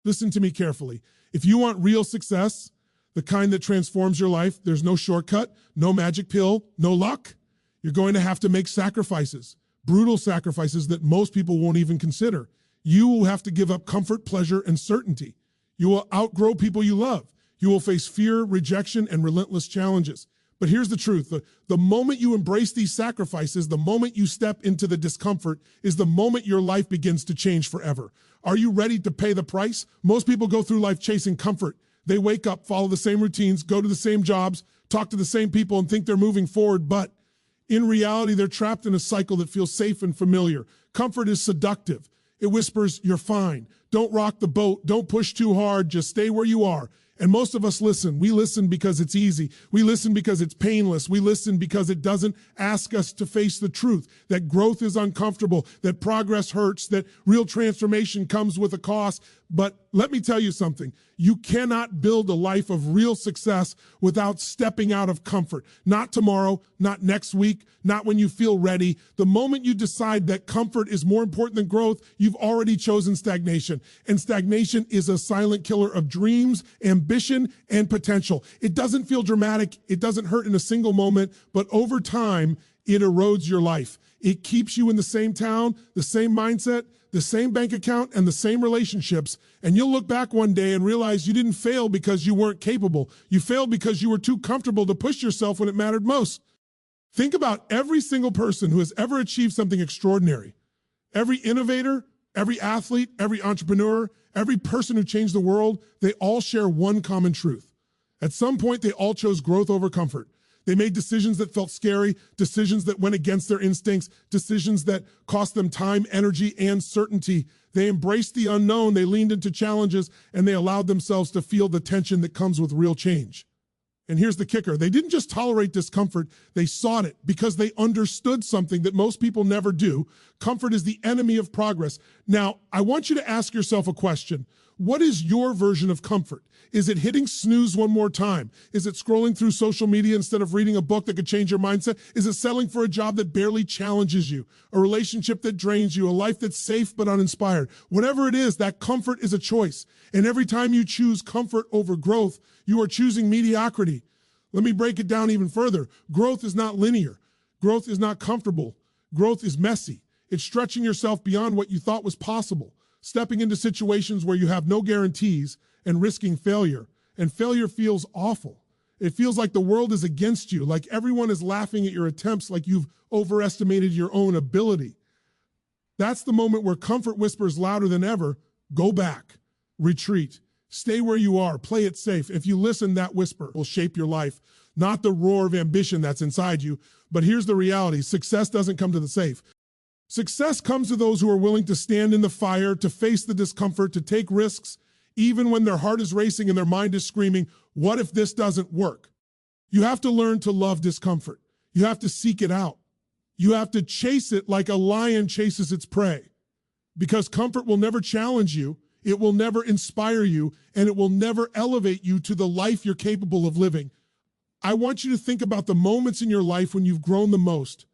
Listen to me carefully. If you want real success, the kind that transforms your life, there's no shortcut, no magic pill, no luck. You're going to have to make sacrifices, brutal sacrifices that most people won't even consider. You will have to give up comfort, pleasure, and certainty. You will outgrow people you love. You will face fear, rejection, and relentless challenges. But here's the truth. The moment you embrace these sacrifices, the moment you step into the discomfort, is the moment your life begins to change forever. Are you ready to pay the price? Most people go through life chasing comfort. They wake up, follow the same routines, go to the same jobs, talk to the same people, and think they're moving forward. But in reality, they're trapped in a cycle that feels safe and familiar. Comfort is seductive. It whispers, you're fine. Don't rock the boat. Don't push too hard. Just stay where you are. And most of us listen. We listen because it's easy. We listen because it's painless. We listen because it doesn't ask us to face the truth, that growth is uncomfortable, that progress hurts, that real transformation comes with a cost. But let me tell you something. You cannot build a life of real success without stepping out of comfort. Not tomorrow, not next week, not when you feel ready. The moment you decide that comfort is more important than growth, you've already chosen stagnation. And stagnation is a silent killer of dreams, ambition, and potential. It doesn't feel dramatic. It doesn't hurt in a single moment, but over time, it erodes your life. It keeps you in the same town, the same mindset, the same bank account, and the same relationships. And you'll look back one day and realize you didn't fail because you weren't capable. You failed because you were too comfortable to push yourself when it mattered most. Think about every single person who has ever achieved something extraordinary. Every innovator, every athlete, every entrepreneur, every person who changed the world, they all share one common truth. At some point, they all chose growth over comfort. They made decisions that felt scary, decisions that went against their instincts, decisions that cost them time, energy, and certainty. They embraced the unknown, they leaned into challenges, and they allowed themselves to feel the tension that comes with real change. And here's the kicker. They didn't just tolerate discomfort, they sought it because they understood something that most people never do. Comfort is the enemy of progress. Now, I want you to ask yourself a question. What is your version of comfort? Is it hitting snooze one more time? Is it scrolling through social media instead of reading a book that could change your mindset? Is it settling for a job that barely challenges you? A relationship that drains you? A life that's safe but uninspired? Whatever it is, that comfort is a choice. And every time you choose comfort over growth, you are choosing mediocrity. Let me break it down even further. Growth is not linear. Growth is not comfortable. Growth is messy. It's stretching yourself beyond what you thought was possible, stepping into situations where you have no guarantees and risking failure. And failure feels awful. It feels like the world is against you, like everyone is laughing at your attempts, like you've overestimated your own ability. That's the moment where comfort whispers louder than ever, go back, retreat, stay where you are, play it safe. If you listen, that whisper will shape your life, not the roar of ambition that's inside you. But here's the reality. Success doesn't come to the safe. Success comes to those who are willing to stand in the fire, to face the discomfort, to take risks, even when their heart is racing and their mind is screaming, what if this doesn't work? You have to learn to love discomfort. You have to seek it out. You have to chase it like a lion chases its prey, because comfort will never challenge you. It will never inspire you, and it will never elevate you to the life you're capable of living. I want you to think about the moments in your life when you've grown the most.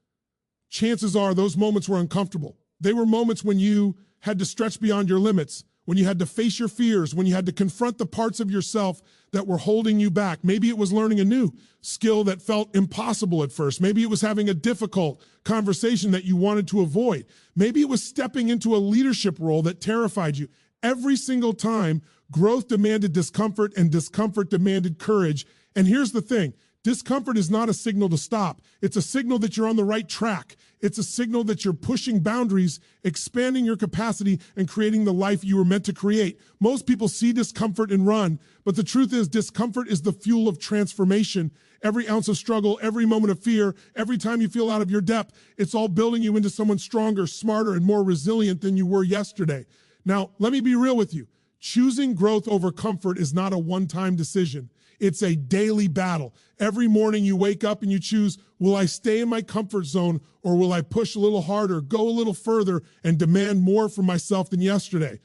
Chances are those moments were uncomfortable. They were moments when you had to stretch beyond your limits, when you had to face your fears, when you had to confront the parts of yourself that were holding you back. Maybe it was learning a new skill that felt impossible at first. Maybe it was having a difficult conversation that you wanted to avoid. Maybe it was stepping into a leadership role that terrified you. Every single time, growth demanded discomfort and discomfort demanded courage. And here's the thing. Discomfort is not a signal to stop. It's a signal that you're on the right track. It's a signal that you're pushing boundaries, expanding your capacity, and creating the life you were meant to create. Most people see discomfort and run, but the truth is discomfort is the fuel of transformation. Every ounce of struggle, every moment of fear, every time you feel out of your depth, it's all building you into someone stronger, smarter, and more resilient than you were yesterday. Now, let me be real with you. Choosing growth over comfort is not a one-time decision. It's a daily battle. Every morning you wake up and you choose, will I stay in my comfort zone or will I push a little harder, go a little further, and demand more from myself than yesterday?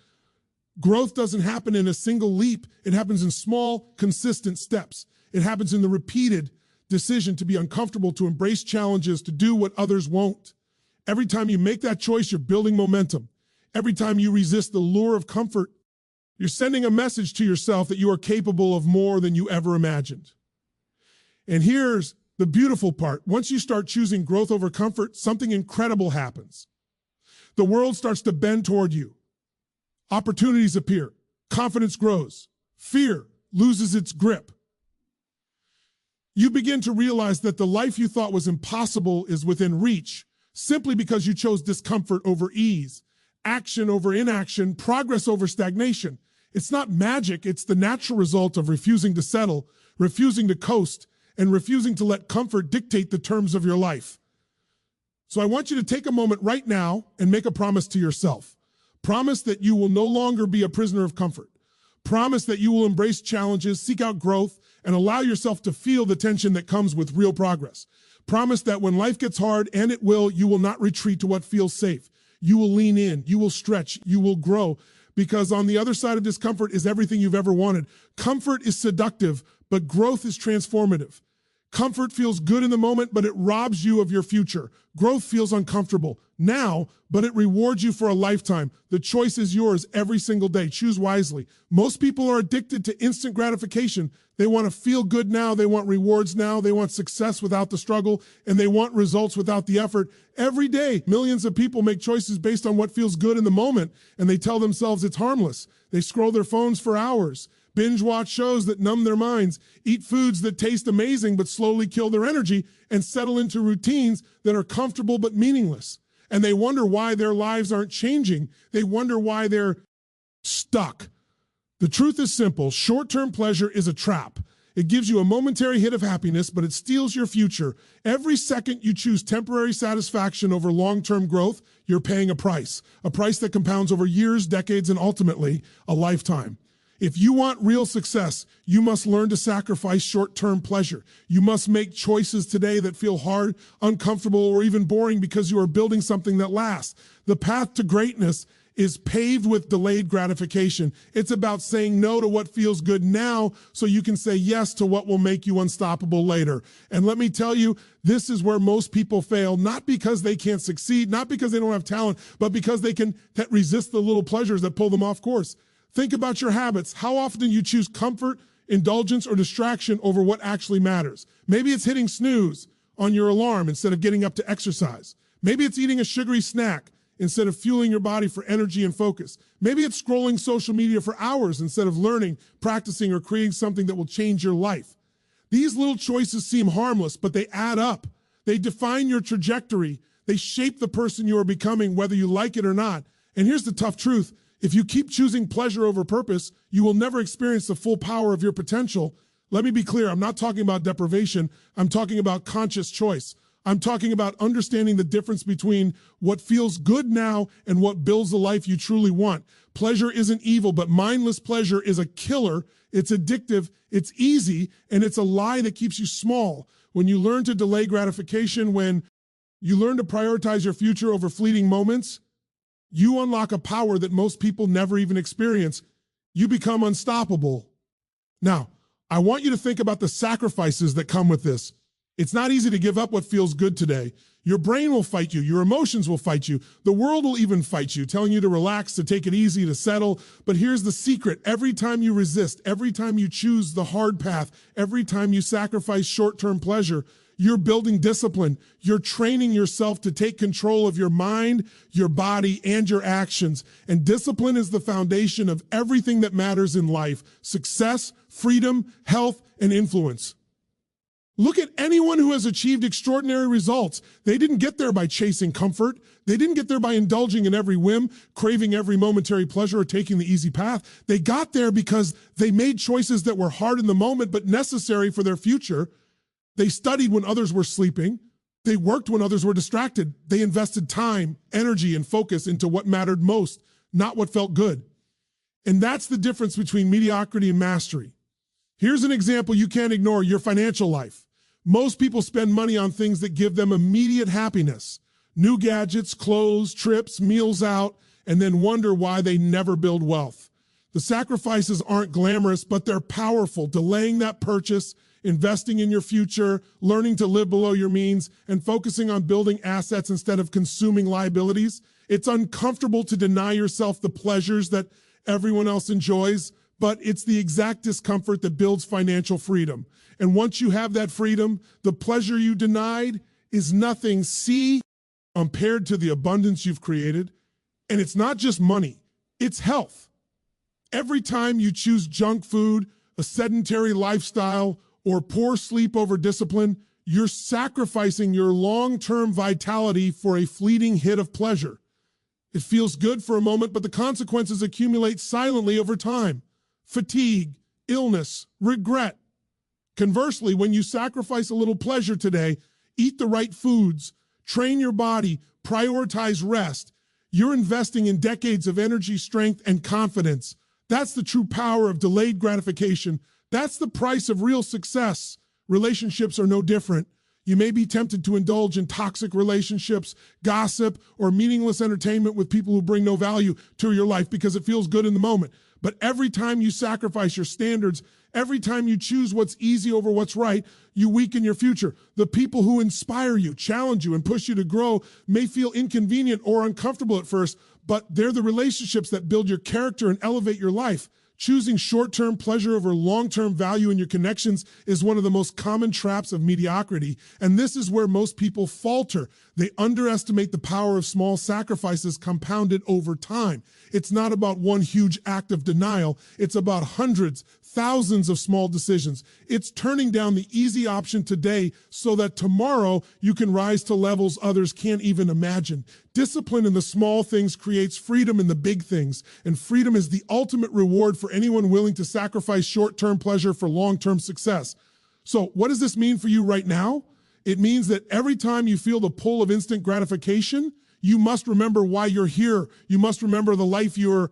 Growth doesn't happen in a single leap. It happens in small, consistent steps. It happens in the repeated decision to be uncomfortable, to embrace challenges, to do what others won't. Every time you make that choice, you're building momentum. Every time you resist the lure of comfort, You're sending a message to yourself that you are capable of more than you ever imagined. And here's the beautiful part. Once you start choosing growth over comfort, something incredible happens. The world starts to bend toward you. Opportunities appear. Confidence grows. Fear loses its grip. You begin to realize that the life you thought was impossible is within reach, simply because you chose discomfort over ease, action over inaction, progress over stagnation. It's not magic, it's the natural result of refusing to settle, refusing to coast, and refusing to let comfort dictate the terms of your life. So I want you to take a moment right now and make a promise to yourself. Promise that you will no longer be a prisoner of comfort. Promise that you will embrace challenges, seek out growth, and allow yourself to feel the tension that comes with real progress. Promise that when life gets hard, and it will, you will not retreat to what feels safe. You will lean in, you will stretch, you will grow, because on the other side of discomfort is everything you've ever wanted. Comfort is seductive, but growth is transformative. Comfort feels good in the moment, but it robs you of your future. Growth feels uncomfortable now, but it rewards you for a lifetime. The choice is yours every single day. Choose wisely. Most people are addicted to instant gratification. They want to feel good now. They want rewards now. They want success without the struggle, and they want results without the effort. Every day, millions of people make choices based on what feels good in the moment, and they tell themselves it's harmless. They scroll their phones for hours, binge watch shows that numb their minds, eat foods that taste amazing but slowly kill their energy, and settle into routines that are comfortable but meaningless. And they wonder why their lives aren't changing. They wonder why they're stuck. The truth is simple. Short-term pleasure is a trap. It gives you a momentary hit of happiness, but it steals your future. Every second you choose temporary satisfaction over long-term growth, you're paying a price that compounds over years, decades, and ultimately a lifetime. If you want real success, you must learn to sacrifice short-term pleasure. You must make choices today that feel hard, uncomfortable, or even boring because you are building something that lasts. The path to greatness is paved with delayed gratification. It's about saying no to what feels good now so you can say yes to what will make you unstoppable later. And let me tell you, this is where most people fail, not because they can't succeed, not because they don't have talent, but because they can resist the little pleasures that pull them off course. Think about your habits. How often do you choose comfort, indulgence, or distraction over what actually matters? Maybe it's hitting snooze on your alarm instead of getting up to exercise. Maybe it's eating a sugary snack instead of fueling your body for energy and focus. Maybe it's scrolling social media for hours instead of learning, practicing, or creating something that will change your life. These little choices seem harmless, but they add up. They define your trajectory. They shape the person you are becoming, whether you like it or not. And here's the tough truth. If you keep choosing pleasure over purpose, you will never experience the full power of your potential. Let me be clear, I'm not talking about deprivation. I'm talking about conscious choice. I'm talking about understanding the difference between what feels good now and what builds the life you truly want. Pleasure isn't evil, but mindless pleasure is a killer. It's addictive, it's easy, and it's a lie that keeps you small. When you learn to delay gratification, when you learn to prioritize your future over fleeting moments, you unlock a power that most people never even experience. You become unstoppable. Now, I want you to think about the sacrifices that come with this. It's not easy to give up what feels good today. Your brain will fight you. Your emotions will fight you. The world will even fight you, telling you to relax, to take it easy, to settle. But here's the secret. Every time you resist, every time you choose the hard path, every time you sacrifice short-term pleasure, you're building discipline. You're training yourself to take control of your mind, your body, and your actions. And discipline is the foundation of everything that matters in life: success, freedom, health, and influence. Look at anyone who has achieved extraordinary results. They didn't get there by chasing comfort. They didn't get there by indulging in every whim, craving every momentary pleasure, or taking the easy path. They got there because they made choices that were hard in the moment but necessary for their future. They studied when others were sleeping. They worked when others were distracted. They invested time, energy, and focus into what mattered most, not what felt good. And that's the difference between mediocrity and mastery. Here's an example you can't ignore: your financial life. Most people spend money on things that give them immediate happiness: new gadgets, clothes, trips, meals out, and then wonder why they never build wealth. The sacrifices aren't glamorous, but they're powerful. Delaying that purchase, investing in your future, learning to live below your means, and focusing on building assets instead of consuming liabilities. It's uncomfortable to deny yourself the pleasures that everyone else enjoys, but it's the exact discomfort that builds financial freedom. And once you have that freedom, the pleasure you denied is nothing compared to the abundance you've created. And it's not just money, it's health. Every time you choose junk food, a sedentary lifestyle, or poor sleep over discipline, you're sacrificing your long-term vitality for a fleeting hit of pleasure. It feels good for a moment, but the consequences accumulate silently over time. Fatigue, illness, regret. Conversely, when you sacrifice a little pleasure today, eat the right foods, train your body, prioritize rest, you're investing in decades of energy, strength, and confidence. That's the true power of delayed gratification. That's the price of real success. Relationships are no different. You may be tempted to indulge in toxic relationships, gossip, or meaningless entertainment with people who bring no value to your life because it feels good in the moment. But every time you sacrifice your standards, every time you choose what's easy over what's right, you weaken your future. The people who inspire you, challenge you, and push you to grow may feel inconvenient or uncomfortable at first, but they're the relationships that build your character and elevate your life. Choosing short-term pleasure over long-term value in your connections is one of the most common traps of mediocrity, and this is where most people falter. They underestimate the power of small sacrifices compounded over time. It's not about one huge act of denial. It's about hundreds, thousands of small decisions. It's turning down the easy option today so that tomorrow you can rise to levels others can't even imagine. Discipline in the small things creates freedom in the big things, and freedom is the ultimate reward for anyone willing to sacrifice short-term pleasure for long-term success. So what does this mean for you right now? It means that every time you feel the pull of instant gratification, you must remember why you're here. You must remember the life you're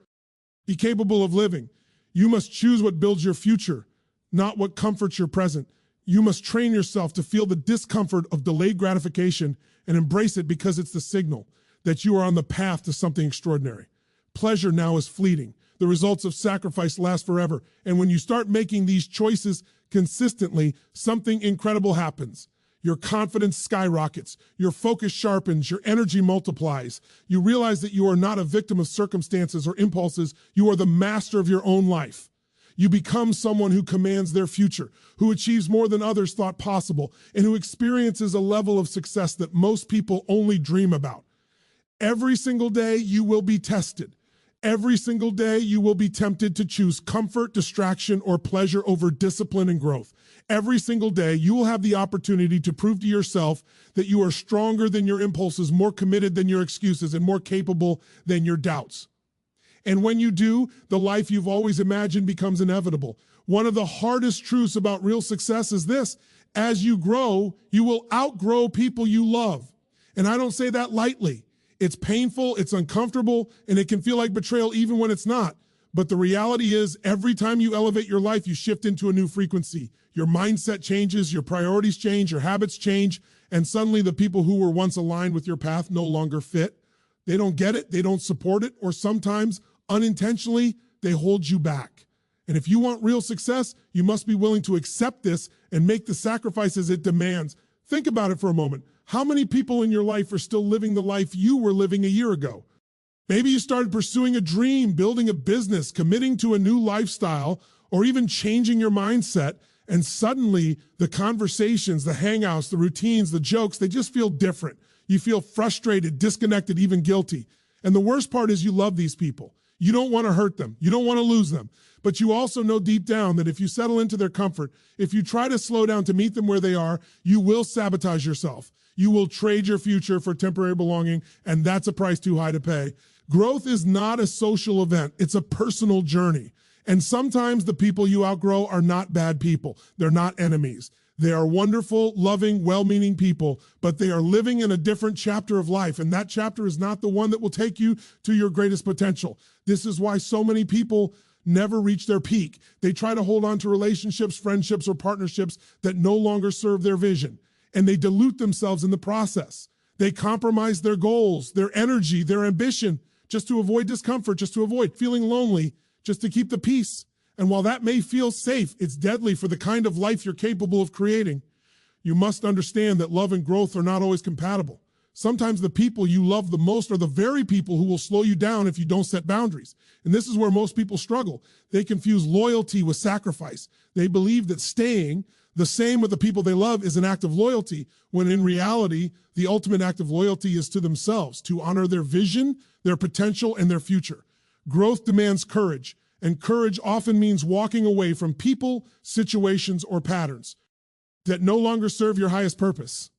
capable of living. You must choose what builds your future, not what comforts your present. You must train yourself to feel the discomfort of delayed gratification and embrace it because it's the signal that you are on the path to something extraordinary. Pleasure now is fleeting. The results of sacrifice last forever. And when you start making these choices consistently, something incredible happens. Your confidence skyrockets, your focus sharpens, your energy multiplies. You realize that you are not a victim of circumstances or impulses. You are the master of your own life. You become someone who commands their future, who achieves more than others thought possible, and who experiences a level of success that most people only dream about. Every single day you will be tested. Every single day you will be tempted to choose comfort, distraction, or pleasure over discipline and growth. Every single day you will have the opportunity to prove to yourself that you are stronger than your impulses, more committed than your excuses, and more capable than your doubts. And when you do, the life you've always imagined becomes inevitable. One of the hardest truths about real success is this: as you grow, you will outgrow people you love. And I don't say that lightly. It's painful, it's uncomfortable, and it can feel like betrayal even when it's not. But the reality is, every time you elevate your life, you shift into a new frequency. Your mindset changes, your priorities change, your habits change, and suddenly the people who were once aligned with your path no longer fit. They don't get it, they don't support it, or sometimes, unintentionally, they hold you back. And if you want real success, you must be willing to accept this and make the sacrifices it demands. Think about it for a moment. How many people in your life are still living the life you were living a year ago? Maybe you started pursuing a dream, building a business, committing to a new lifestyle, or even changing your mindset, and suddenly the conversations, the hangouts, the routines, the jokes, they just feel different. You feel frustrated, disconnected, even guilty. And the worst part is you love these people. You don't want to hurt them. You don't want to lose them. But you also know deep down that if you settle into their comfort, if you try to slow down to meet them where they are, you will sabotage yourself. You will trade your future for temporary belonging, and that's a price too high to pay. Growth is not a social event. It's a personal journey. And sometimes the people you outgrow are not bad people. They're not enemies. They are wonderful, loving, well-meaning people, but they are living in a different chapter of life, and that chapter is not the one that will take you to your greatest potential. This is why so many people never reach their peak. They try to hold on to relationships, friendships, or partnerships that no longer serve their vision, and they dilute themselves in the process. They compromise their goals, their energy, their ambition, just to avoid discomfort, just to avoid feeling lonely, just to keep the peace. And while that may feel safe, it's deadly for the kind of life you're capable of creating. You must understand that love and growth are not always compatible. Sometimes the people you love the most are the very people who will slow you down if you don't set boundaries. And this is where most people struggle. They confuse loyalty with sacrifice. They believe that staying the same with the people they love is an act of loyalty, when in reality, the ultimate act of loyalty is to themselves, to honor their vision, their potential, and their future. Growth demands courage, and courage often means walking away from people, situations, or patterns that no longer serve your highest purpose.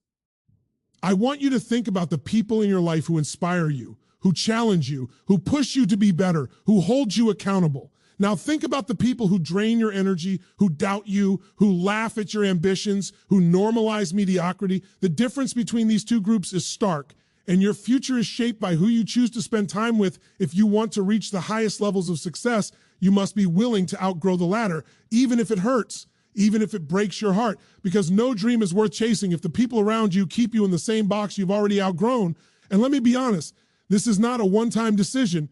I want you to think about the people in your life who inspire you, who challenge you, who push you to be better, who hold you accountable. Now think about the people who drain your energy, who doubt you, who laugh at your ambitions, who normalize mediocrity. The difference between these two groups is stark, and your future is shaped by who you choose to spend time with. If you want to reach the highest levels of success, you must be willing to outgrow the ladder, even if it hurts, even if it breaks your heart, because no dream is worth chasing if the people around you keep you in the same box you've already outgrown. And let me be honest, this is not a one-time decision.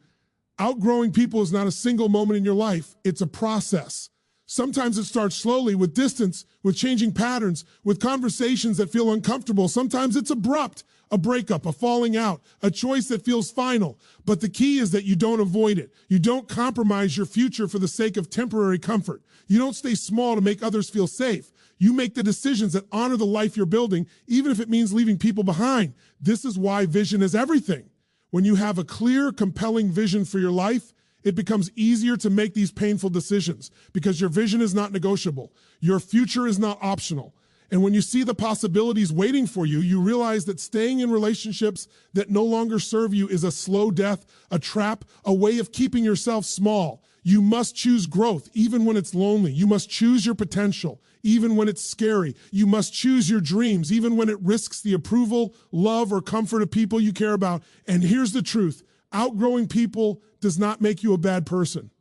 Outgrowing people is not a single moment in your life. It's a process. Sometimes it starts slowly, with distance, with changing patterns, with conversations that feel uncomfortable. Sometimes it's abrupt, a breakup, a falling out, a choice that feels final. But the key is that you don't avoid it. You don't compromise your future for the sake of temporary comfort. You don't stay small to make others feel safe. You make the decisions that honor the life you're building, even if it means leaving people behind. This is why vision is everything. When you have a clear, compelling vision for your life, it becomes easier to make these painful decisions because your vision is not negotiable. Your future is not optional. And when you see the possibilities waiting for you, you realize that staying in relationships that no longer serve you is a slow death, a trap, a way of keeping yourself small. You must choose growth, even when it's lonely. You must choose your potential, even when it's scary. You must choose your dreams, even when it risks the approval, love, or comfort of people you care about. And here's the truth. Outgrowing people does not make you a bad person.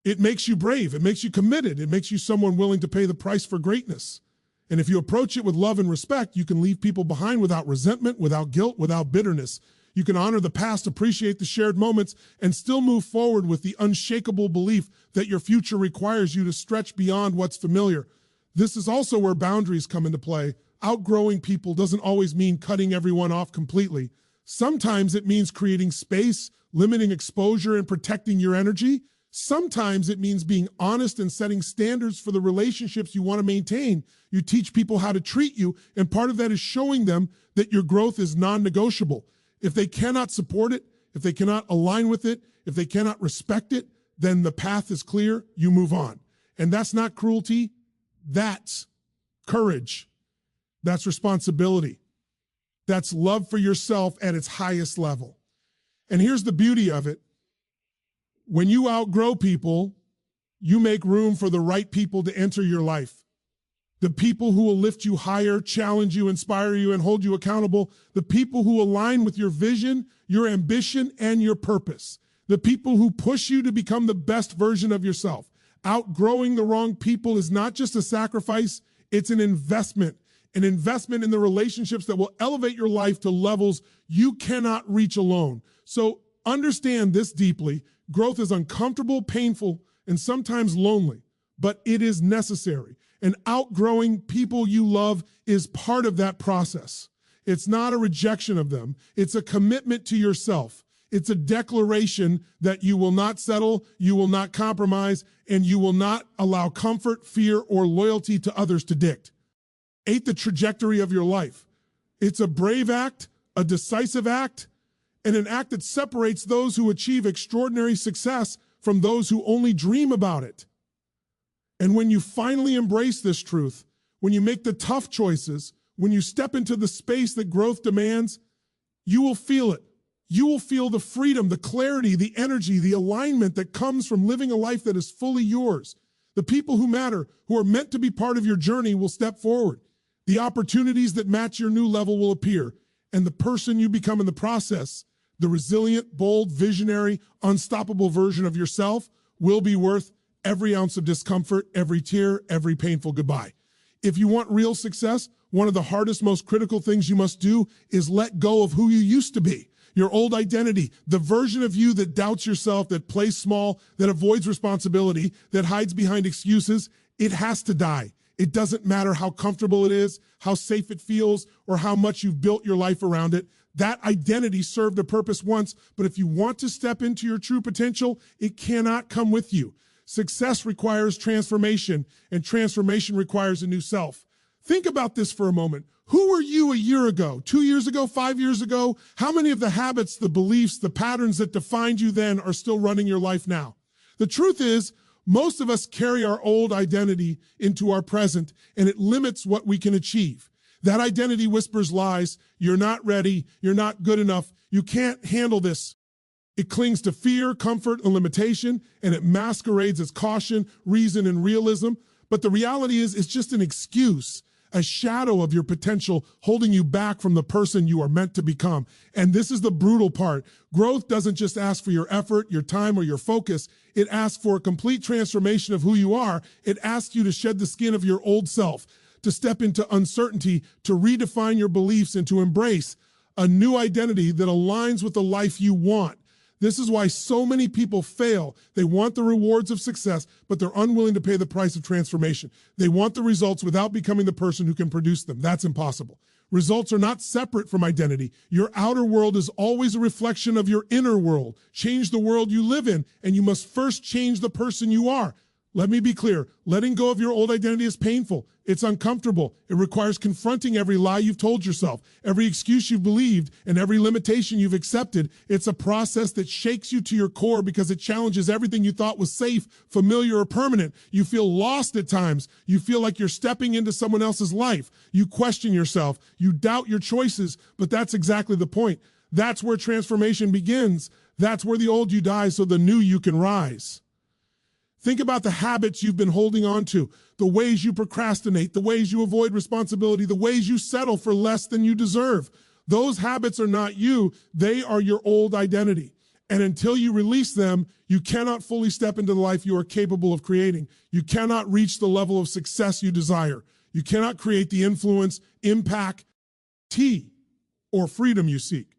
It makes you brave. It makes you committed. It makes you someone willing to pay the price for greatness. And if you approach it with love and respect, you can leave people behind without resentment, without guilt, without bitterness. You can honor the past, appreciate the shared moments, and still move forward with the unshakable belief that your future requires you to stretch beyond what's familiar. This is also where boundaries come into play. Outgrowing people doesn't always mean cutting everyone off completely. Sometimes it means creating space, limiting exposure, and protecting your energy. Sometimes it means being honest and setting standards for the relationships you want to maintain. You teach people how to treat you, and part of that is showing them that your growth is non-negotiable. If they cannot support it, if they cannot align with it, if they cannot respect it, then the path is clear, you move on. And that's not cruelty, that's courage. That's responsibility. That's love for yourself at its highest level. And here's the beauty of it. When you outgrow people, you make room for the right people to enter your life. The people who will lift you higher, challenge you, inspire you, and hold you accountable. The people who align with your vision, your ambition, and your purpose. The people who push you to become the best version of yourself. Outgrowing the wrong people is not just a sacrifice, it's an investment. An investment in the relationships that will elevate your life to levels you cannot reach alone. So understand this deeply. Growth is uncomfortable, painful, and sometimes lonely, but it is necessary. And outgrowing people you love is part of that process. It's not a rejection of them. It's a commitment to yourself. It's a declaration that you will not settle, you will not compromise, and you will not allow comfort, fear, or loyalty to others to dictate the trajectory of your life. It's a brave act, a decisive act, and an act that separates those who achieve extraordinary success from those who only dream about it. And when you finally embrace this truth, when you make the tough choices, when you step into the space that growth demands, you will feel it. You will feel the freedom, the clarity, the energy, the alignment that comes from living a life that is fully yours. The people who matter, who are meant to be part of your journey, will step forward. The opportunities that match your new level will appear. And the person you become in the process, the resilient, bold, visionary, unstoppable version of yourself, will be worth every ounce of discomfort, every tear, every painful goodbye. If you want real success, one of the hardest, most critical things you must do is let go of who you used to be. Your old identity, the version of you that doubts yourself, that plays small, that avoids responsibility, that hides behind excuses, it has to die. It doesn't matter how comfortable it is, how safe it feels, or how much you've built your life around it. That identity served a purpose once, but if you want to step into your true potential, it cannot come with you. Success requires transformation, and transformation requires a new self. Think about this for a moment. Who were you a year ago, 2 years ago, 5 years ago? How many of the habits, the beliefs, the patterns that defined you then are still running your life now? The truth is, most of us carry our old identity into our present, and it limits what we can achieve. That identity whispers lies. You're not ready. You're not good enough. You can't handle this. It clings to fear, comfort, and limitation, and it masquerades as caution, reason, and realism. But the reality is, it's just an excuse, a shadow of your potential holding you back from the person you are meant to become. And this is the brutal part. Growth doesn't just ask for your effort, your time, or your focus. It asks for a complete transformation of who you are. It asks you to shed the skin of your old self, to step into uncertainty, to redefine your beliefs, and to embrace a new identity that aligns with the life you want. This is why so many people fail. They want the rewards of success, but they're unwilling to pay the price of transformation. They want the results without becoming the person who can produce them. That's impossible. Results are not separate from identity. Your outer world is always a reflection of your inner world. Change the world you live in, and you must first change the person you are. Let me be clear. Letting go of your old identity is painful. It's uncomfortable. It requires confronting every lie you've told yourself, every excuse you've believed, and every limitation you've accepted. It's a process that shakes you to your core because it challenges everything you thought was safe, familiar, or permanent. You feel lost at times. You feel like you're stepping into someone else's life. You question yourself. You doubt your choices, but that's exactly the point. That's where transformation begins. That's where the old you dies so the new you can rise. Think about the habits you've been holding on to, the ways you procrastinate, the ways you avoid responsibility, the ways you settle for less than you deserve. Those habits are not you. They are your old identity. And until you release them, you cannot fully step into the life you are capable of creating. You cannot reach the level of success you desire. You cannot create the influence, impact, or freedom you seek.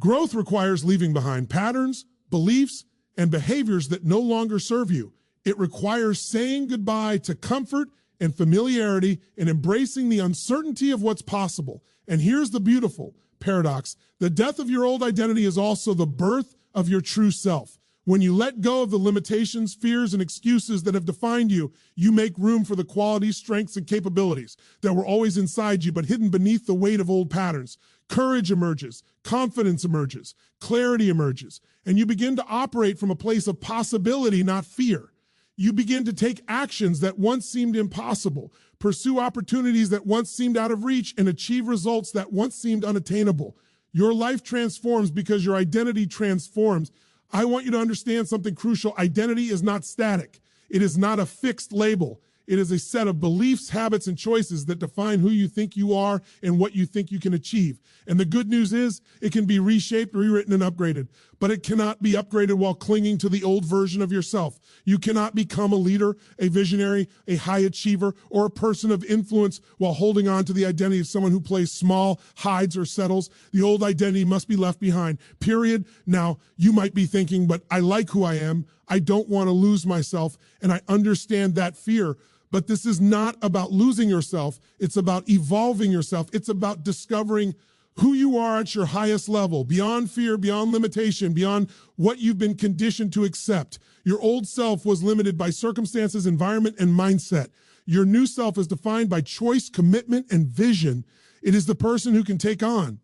Growth requires leaving behind patterns, beliefs, and behaviors that no longer serve you. It requires saying goodbye to comfort and familiarity and embracing the uncertainty of what's possible. And here's the beautiful paradox. The death of your old identity is also the birth of your true self. When you let go of the limitations, fears, and excuses that have defined you, you make room for the qualities, strengths, and capabilities that were always inside you but hidden beneath the weight of old patterns. Courage emerges, confidence emerges, clarity emerges, and you begin to operate from a place of possibility, not fear. You begin to take actions that once seemed impossible, pursue opportunities that once seemed out of reach, and achieve results that once seemed unattainable. Your life transforms because your identity transforms. I want you to understand something crucial. Identity is not static. It is not a fixed label. It is a set of beliefs, habits, and choices that define who you think you are and what you think you can achieve. And the good news is it can be reshaped, rewritten, and upgraded. But it cannot be upgraded while clinging to the old version of yourself. You cannot become a leader, a visionary, a high achiever, or a person of influence while holding on to the identity of someone who plays small, hides, or settles. The old identity must be left behind, period. Now, you might be thinking, but I like who I am. I don't want to lose myself, and I understand that fear. But this is not about losing yourself. It's about evolving yourself. It's about discovering who you are at your highest level, beyond fear, beyond limitation, beyond what you've been conditioned to accept. Your old self was limited by circumstances, environment, and mindset. Your new self is defined by choice, commitment, and vision. It is the person who can take on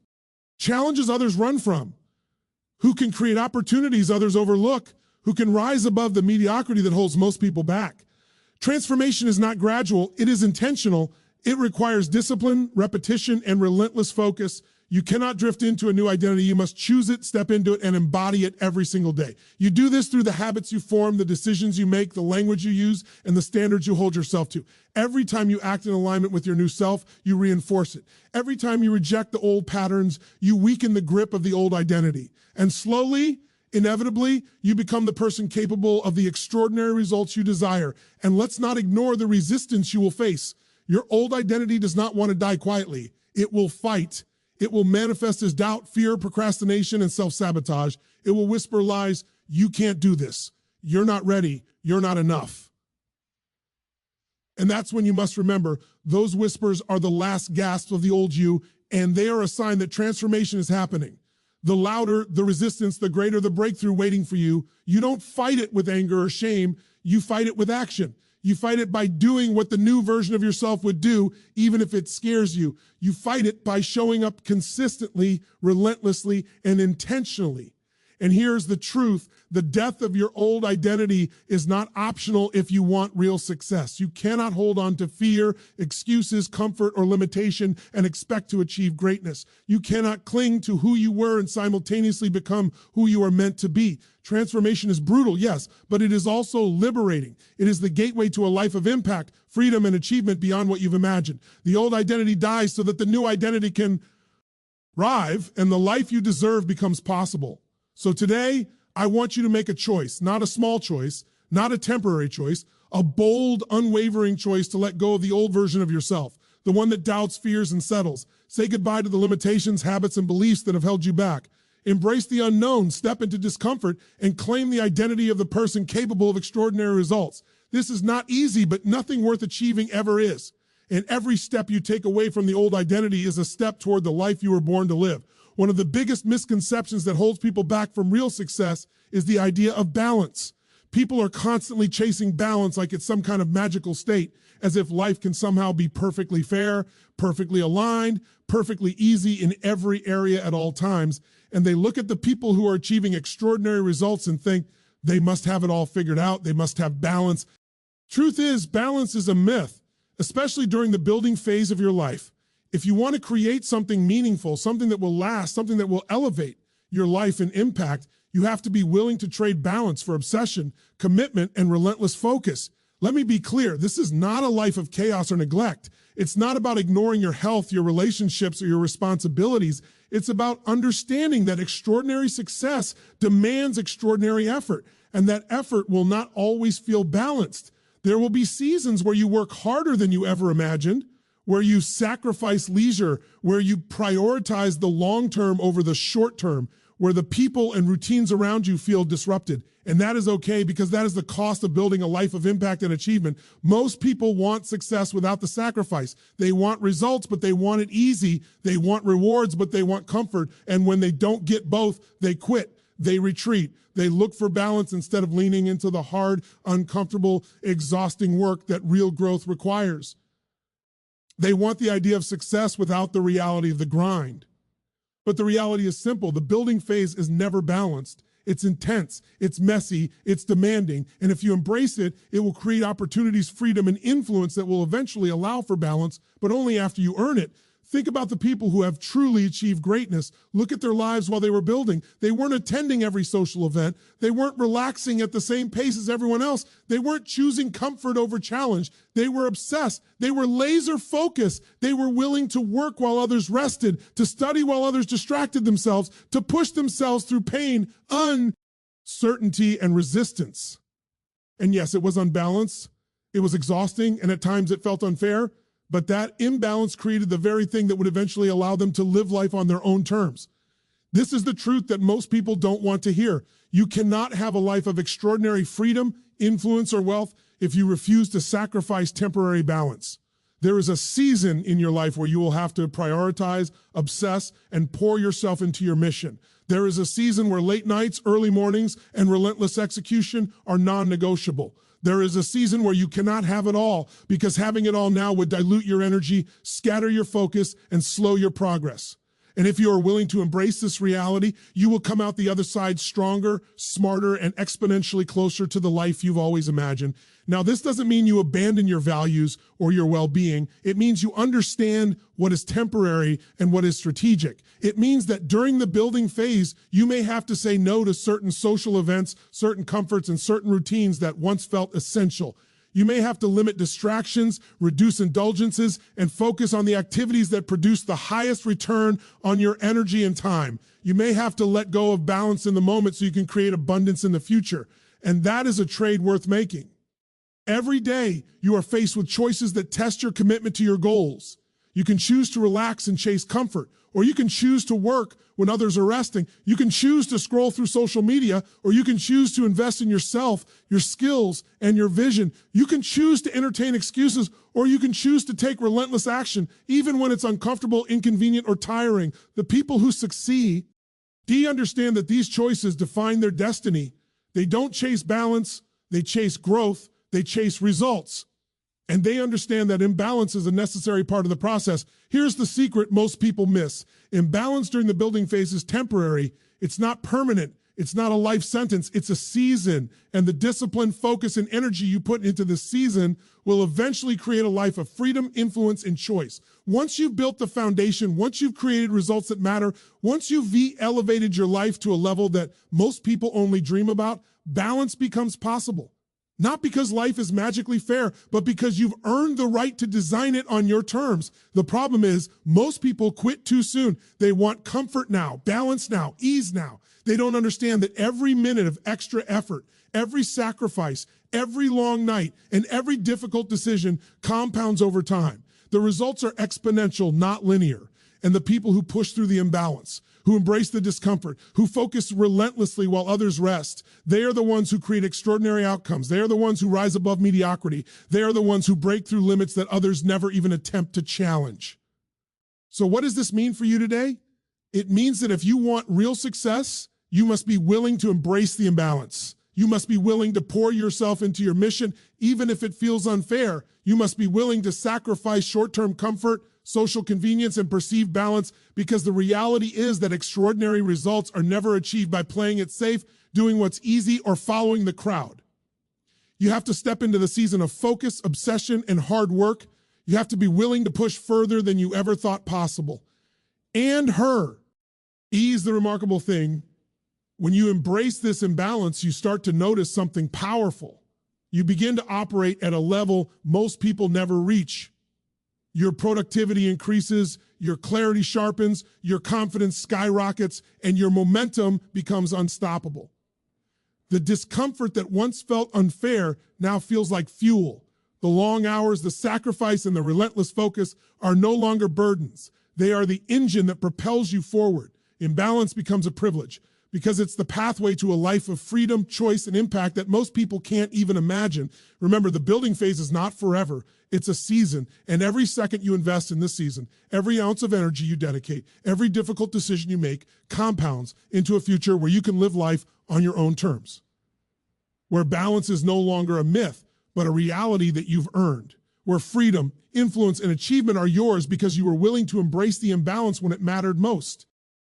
challenges others run from, who can create opportunities others overlook, who can rise above the mediocrity that holds most people back. Transformation is not gradual, it is intentional. It requires discipline, repetition, and relentless focus. You cannot drift into a new identity. You must choose it, step into it, and embody it every single day. You do this through the habits you form, the decisions you make, the language you use, and the standards you hold yourself to. Every time you act in alignment with your new self, you reinforce it. Every time you reject the old patterns, you weaken the grip of the old identity. And slowly, inevitably, you become the person capable of the extraordinary results you desire. And let's not ignore the resistance you will face. Your old identity does not want to die quietly. It will fight. It will manifest as doubt, fear, procrastination, and self-sabotage. It will whisper lies. You can't do this. You're not ready. You're not enough. And that's when you must remember those whispers are the last gasps of the old you, and they are a sign that transformation is happening. The louder the resistance, the greater the breakthrough waiting for you. You don't fight it with anger or shame. You fight it with action. You fight it by doing what the new version of yourself would do, even if it scares you. You fight it by showing up consistently, relentlessly, and intentionally. And here's the truth. The death of your old identity is not optional if you want real success. You cannot hold on to fear, excuses, comfort, or limitation and expect to achieve greatness. You cannot cling to who you were and simultaneously become who you are meant to be. Transformation is brutal, yes, but it is also liberating. It is the gateway to a life of impact, freedom, and achievement beyond what you've imagined. The old identity dies so that the new identity can thrive and the life you deserve becomes possible. So today, I want you to make a choice, not a small choice, not a temporary choice, a bold, unwavering choice to let go of the old version of yourself, the one that doubts, fears, and settles. Say goodbye to the limitations, habits, and beliefs that have held you back. Embrace the unknown, step into discomfort, and claim the identity of the person capable of extraordinary results. This is not easy, but nothing worth achieving ever is. And every step you take away from the old identity is a step toward the life you were born to live. One of the biggest misconceptions that holds people back from real success is the idea of balance. People are constantly chasing balance like it's some kind of magical state, as if life can somehow be perfectly fair, perfectly aligned, perfectly easy in every area at all times. And they look at the people who are achieving extraordinary results and think they must have it all figured out, they must have balance. Truth is, balance is a myth, especially during the building phase of your life. If you want to create something meaningful, something that will last, something that will elevate your life and impact, you have to be willing to trade balance for obsession, commitment, and relentless focus. Let me be clear, this is not a life of chaos or neglect. It's not about ignoring your health, your relationships, or your responsibilities. It's about understanding that extraordinary success demands extraordinary effort, and that effort will not always feel balanced. There will be seasons where you work harder than you ever imagined, where you sacrifice leisure, where you prioritize the long term over the short term, where the people and routines around you feel disrupted. And that is okay, because that is the cost of building a life of impact and achievement. Most people want success without the sacrifice. They want results, but they want it easy. They want rewards, but they want comfort. And when they don't get both, they quit. They retreat. They look for balance instead of leaning into the hard, uncomfortable, exhausting work that real growth requires. They want the idea of success without the reality of the grind. But the reality is simple. The building phase is never balanced. It's intense, it's messy, it's demanding, and if you embrace it, it will create opportunities, freedom, and influence that will eventually allow for balance, but only after you earn it. Think about the people who have truly achieved greatness. Look at their lives while they were building. They weren't attending every social event. They weren't relaxing at the same pace as everyone else. They weren't choosing comfort over challenge. They were obsessed. They were laser focused. They were willing to work while others rested, to study while others distracted themselves, to push themselves through pain, uncertainty, and resistance. And yes, it was unbalanced. It was exhausting, and at times it felt unfair. But that imbalance created the very thing that would eventually allow them to live life on their own terms. This is the truth that most people don't want to hear. You cannot have a life of extraordinary freedom, influence, or wealth if you refuse to sacrifice temporary balance. There is a season in your life where you will have to prioritize, obsess, and pour yourself into your mission. There is a season where late nights, early mornings, and relentless execution are non-negotiable. There is a season where you cannot have it all, because having it all now would dilute your energy, scatter your focus, and slow your progress. And if you are willing to embrace this reality, you will come out the other side stronger, smarter, and exponentially closer to the life you've always imagined. Now, this doesn't mean you abandon your values or your well-being. It means you understand what is temporary and what is strategic. It means that during the building phase, you may have to say no to certain social events, certain comforts, and certain routines that once felt essential. You may have to limit distractions, reduce indulgences, and focus on the activities that produce the highest return on your energy and time. You may have to let go of balance in the moment so you can create abundance in the future. And that is a trade worth making. Every day, you are faced with choices that test your commitment to your goals. You can choose to relax and chase comfort, or you can choose to work when others are resting. You can choose to scroll through social media, or you can choose to invest in yourself, your skills, and your vision. You can choose to entertain excuses, or you can choose to take relentless action, even when it's uncomfortable, inconvenient, or tiring. The people who succeed, do you understand that these choices define their destiny? They don't chase balance, they chase growth, they chase results. And they understand that imbalance is a necessary part of the process. Here's the secret most people miss. Imbalance during the building phase is temporary. It's not permanent. It's not a life sentence. It's a season. And the discipline, focus, and energy you put into this season will eventually create a life of freedom, influence, and choice. Once you've built the foundation, once you've created results that matter, once you've elevated your life to a level that most people only dream about, balance becomes possible. Not because life is magically fair, but because you've earned the right to design it on your terms. The problem is most people quit too soon. They want comfort now, balance now, ease now. They don't understand that every minute of extra effort, every sacrifice, every long night, and every difficult decision compounds over time. The results are exponential, not linear. And the people who push through the imbalance, who embrace the discomfort, who focus relentlessly while others rest, they are the ones who create extraordinary outcomes. They are the ones who rise above mediocrity. They are the ones who break through limits that others never even attempt to challenge. So what does this mean for you today? It means that if you want real success, you must be willing to embrace the imbalance. You must be willing to pour yourself into your mission, even if it feels unfair. You must be willing to sacrifice short-term comfort, social convenience, and perceived balance, because the reality is that extraordinary results are never achieved by playing it safe, doing what's easy, or following the crowd. You have to step into the season of focus, obsession, and hard work. You have to be willing to push further than you ever thought possible. And ease the remarkable thing. When you embrace this imbalance, you start to notice something powerful. You begin to operate at a level most people never reach. Your productivity increases, your clarity sharpens, your confidence skyrockets, and your momentum becomes unstoppable. The discomfort that once felt unfair now feels like fuel. The long hours, the sacrifice, and the relentless focus are no longer burdens. They are the engine that propels you forward. Imbalance becomes a privilege, because it's the pathway to a life of freedom, choice, and impact that most people can't even imagine. Remember, the building phase is not forever. It's a season, and every second you invest in this season, every ounce of energy you dedicate, every difficult decision you make compounds into a future where you can live life on your own terms, where balance is no longer a myth, but a reality that you've earned, where freedom, influence, and achievement are yours because you were willing to embrace the imbalance when it mattered most.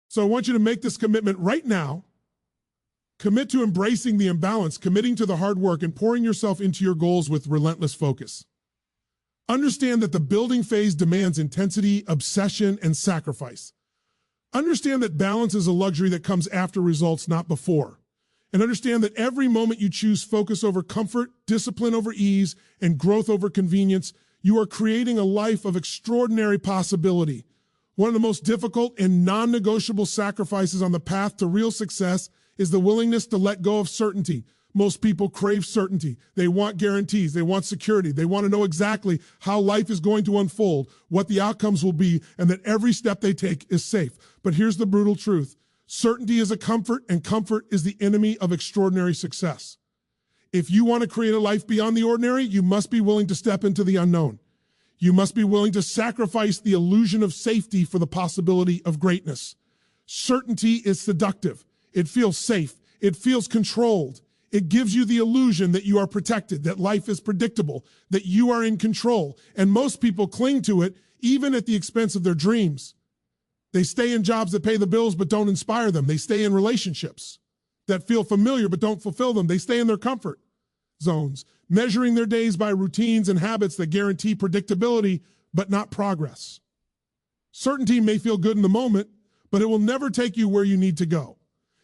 So I want you to make this commitment right now. Commit to embracing the imbalance, committing to the hard work, and pouring yourself into your goals with relentless focus. Understand that the building phase demands intensity, obsession, and sacrifice. Understand that balance is a luxury that comes after results, not before. And understand that every moment you choose focus over comfort, discipline over ease, and growth over convenience, you are creating a life of extraordinary possibility. One of the most difficult and non-negotiable sacrifices on the path to real success is the willingness to let go of certainty. Most people crave certainty. They want guarantees. They want security. They want to know exactly how life is going to unfold, what the outcomes will be, and that every step they take is safe. But here's the brutal truth. Certainty is a comfort, and comfort is the enemy of extraordinary success. If you want to create a life beyond the ordinary, you must be willing to step into the unknown. You must be willing to sacrifice the illusion of safety for the possibility of greatness. Certainty is seductive. It feels safe. It feels controlled. It gives you the illusion that you are protected, that life is predictable, that you are in control. And most people cling to it, even at the expense of their dreams. They stay in jobs that pay the bills but don't inspire them. They stay in relationships that feel familiar but don't fulfill them. They stay in their comfort zones, measuring their days by routines and habits that guarantee predictability but not progress. Certainty may feel good in the moment, but it will never take you where you need to go.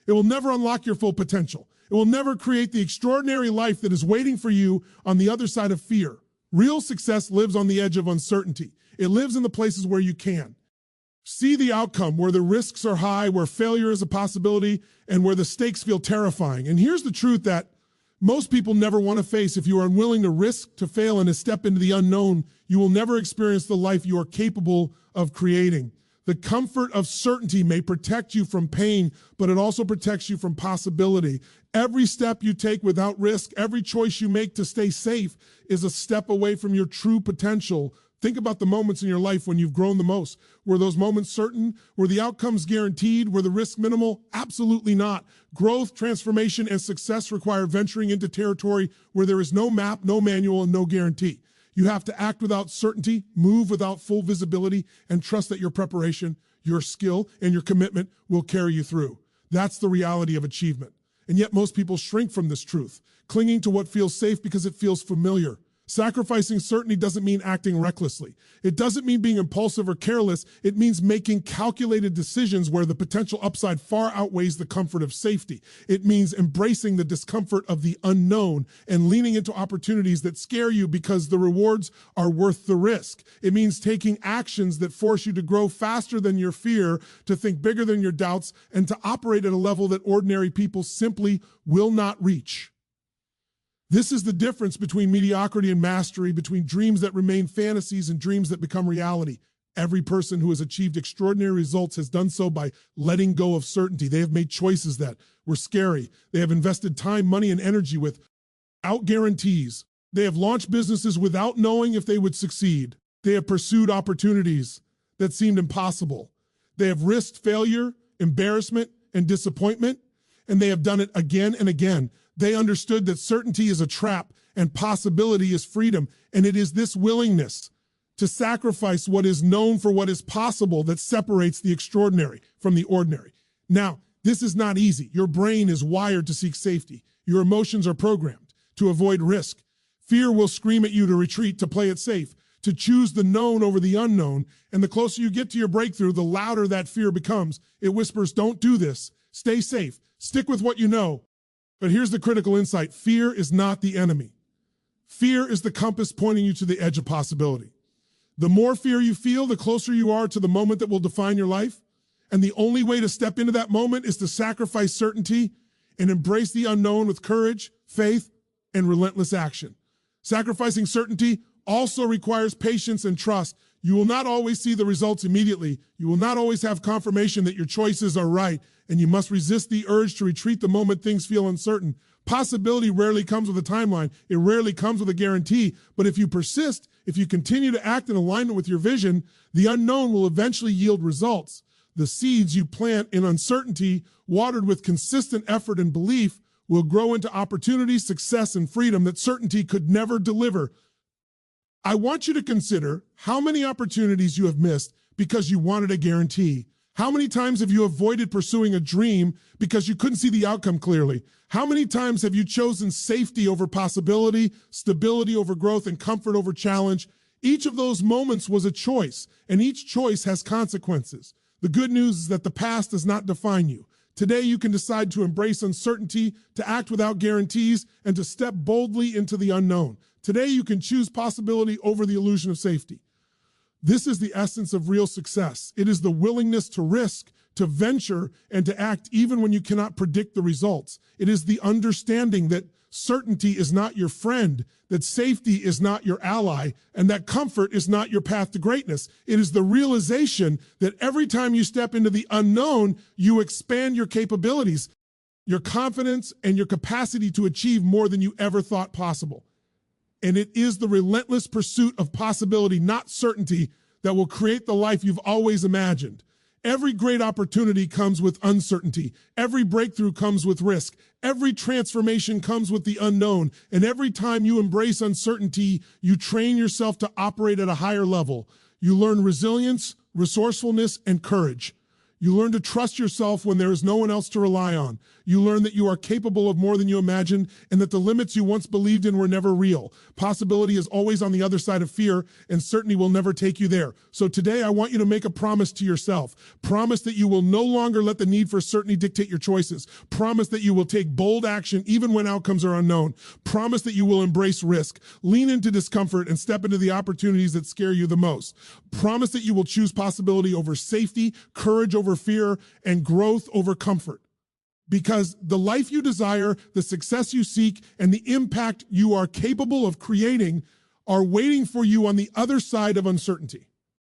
It will never unlock your full potential. It will never create the extraordinary life that is waiting for you on the other side of fear. Real success lives on the edge of uncertainty. It lives in the places where you can see the outcome, where the risks are high, where failure is a possibility, and where the stakes feel terrifying. And here's the truth that Most people never want to face. If you are unwilling to risk, to fail, and to step into the unknown, you will never experience the life you are capable of creating. The comfort of certainty may protect you from pain, but it also protects you from possibility. Every step you take without risk, every choice you make to stay safe is a step away from your true potential. Think about the moments in your life when you've grown the most. Were those moments certain? Were the outcomes guaranteed? Were the risks minimal? Absolutely not. Growth, transformation, and success require venturing into territory where there is no map, no manual, and no guarantee. You have to act without certainty, move without full visibility, and trust that your preparation, your skill, and your commitment will carry you through. That's the reality of achievement. And yet most people shrink from this truth, clinging to what feels safe because it feels familiar. Sacrificing certainty doesn't mean acting recklessly. It doesn't mean being impulsive or careless. It means making calculated decisions where the potential upside far outweighs the comfort of safety. It means embracing the discomfort of the unknown and leaning into opportunities that scare you because the rewards are worth the risk. It means taking actions that force you to grow faster than your fear, to think bigger than your doubts, and to operate at a level that ordinary people simply will not reach. This is the difference between mediocrity and mastery, between dreams that remain fantasies and dreams that become reality. Every person who has achieved extraordinary results has done so by letting go of certainty. They have made choices that were scary. They have invested time, money, and energy without guarantees. They have launched businesses without knowing if they would succeed. They have pursued opportunities that seemed impossible. They have risked failure, embarrassment, and disappointment, and they have done it again and again. They understood that certainty is a trap and possibility is freedom. And it is this willingness to sacrifice what is known for what is possible that separates the extraordinary from the ordinary. Now, this is not easy. Your brain is wired to seek safety. Your emotions are programmed to avoid risk. Fear will scream at you to retreat, to play it safe, to choose the known over the unknown. And the closer you get to your breakthrough, the louder that fear becomes. It whispers, don't do this. Stay safe. Stick with what you know. But here's the critical insight. Fear is not the enemy. Fear is the compass pointing you to the edge of possibility. The more fear you feel, the closer you are to the moment that will define your life. And the only way to step into that moment is to sacrifice certainty and embrace the unknown with courage, faith, and relentless action. Sacrificing certainty also requires patience and trust. You will not always see the results immediately. You will not always have confirmation that your choices are right, and you must resist the urge to retreat the moment things feel uncertain. Possibility rarely comes with a timeline. It rarely comes with a guarantee. But if you persist, if you continue to act in alignment with your vision, the unknown will eventually yield results. The seeds you plant in uncertainty, watered with consistent effort and belief, will grow into opportunity, success, and freedom that certainty could never deliver. I want you to consider how many opportunities you have missed because you wanted a guarantee. How many times have you avoided pursuing a dream because you couldn't see the outcome clearly? How many times have you chosen safety over possibility, stability over growth, and comfort over challenge? Each of those moments was a choice, and each choice has consequences. The good news is that the past does not define you. Today, you can decide to embrace uncertainty, to act without guarantees, and to step boldly into the unknown. Today, you can choose possibility over the illusion of safety. This is the essence of real success. It is the willingness to risk, to venture, and to act even when you cannot predict the results. It is the understanding that certainty is not your friend, that safety is not your ally, and that comfort is not your path to greatness. It is the realization that every time you step into the unknown, you expand your capabilities, your confidence, and your capacity to achieve more than you ever thought possible. And it is the relentless pursuit of possibility, not certainty, that will create the life you've always imagined. Every great opportunity comes with uncertainty. Every breakthrough comes with risk. Every transformation comes with the unknown. And every time you embrace uncertainty, you train yourself to operate at a higher level. You learn resilience, resourcefulness, and courage. You learn to trust yourself when there is no one else to rely on. You learn that you are capable of more than you imagined and that the limits you once believed in were never real. Possibility is always on the other side of fear, and certainty will never take you there. So today I want you to make a promise to yourself. Promise that you will no longer let the need for certainty dictate your choices. Promise that you will take bold action even when outcomes are unknown. Promise that you will embrace risk, lean into discomfort, and step into the opportunities that scare you the most. Promise that you will choose possibility over safety, courage over fear, and growth over comfort. because the life you desire, the success you seek, and the impact you are capable of creating are waiting for you on the other side of uncertainty.